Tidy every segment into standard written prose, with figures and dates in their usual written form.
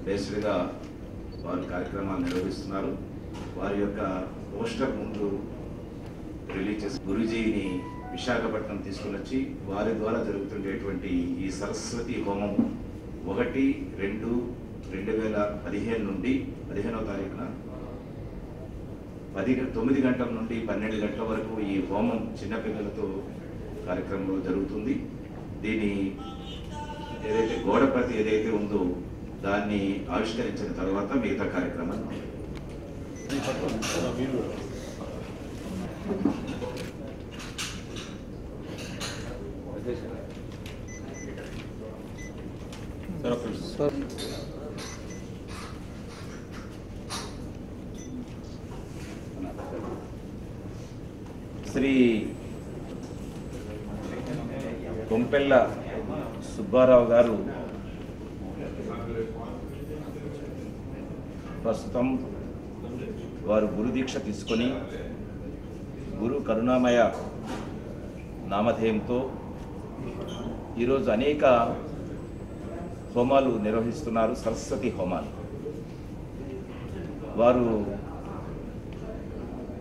బేస్డ్గా వారు కార్యక్రమాలు నిర్వహిస్తున్నారు. వారి యొక్క పోస్టర్ ముందు రిలీజ్ చేసి గురూజీని విశాఖపట్నం తీసుకుని వచ్చి వారి ద్వారా జరుగుతుండేటువంటి ఈ సరస్వతి హోమం 1-2-2015 నుండి 15వ తారీఖున 9 గంటల నుండి 12 గంటల వరకు ఈ హోమం చిన్నపిల్లలతో కార్యక్రమంలో జరుగుతుంది. దీని ఏదైతే గోడప్రతి ఏదైతే ఉందో దాన్ని ఆవిష్కరించిన తర్వాత మిగతా కార్యక్రమాలు శ్రీ కొంపెల్ల సుబ్బారావు గారు ప్రస్తుతం వారు గురుదీక్ష తీసుకొని గురు కరుణామయ నామధేయంతో ఈరోజు అనేక హోమాలు నిర్వహిస్తున్నారు, సరస్వతి హోమాలు. వారు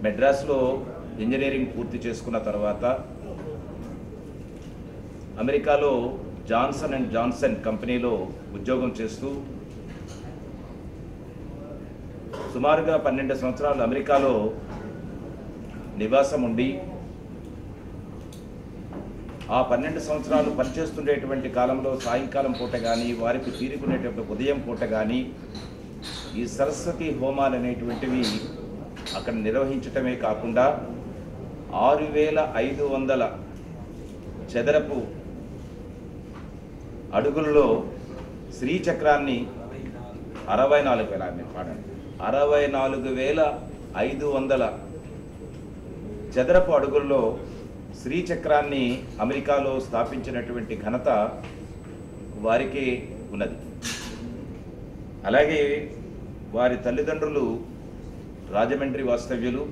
మెడ్రాస్లో ఇంజనీరింగ్ పూర్తి చేసుకున్న తర్వాత అమెరికాలో జాన్సన్ అండ్ జాన్సన్ కంపెనీలో ఉద్యోగం చేస్తూ సుమారుగా 12 సంవత్సరాలు అమెరికాలో నివాసం ఉండి ఆ 12 సంవత్సరాలు పనిచేస్తుండేటువంటి కాలంలో సాయంకాలం పూట కానీ వారికి తీరుకునేటువంటి ఉదయం పూట కానీ ఈ సరస్వతి హోమాలు అనేటువంటివి అక్కడ నిర్వహించటమే కాకుండా 6500 చదరపు అడుగుల్లో శ్రీచక్రాన్ని 64,500 చదరపు అడుగుల్లో శ్రీచక్రాన్ని అమెరికాలో స్థాపించినటువంటి ఘనత వారికి ఉన్నది. అలాగే వారి తల్లిదండ్రులు రాజమండ్రి వాస్తవ్యులు.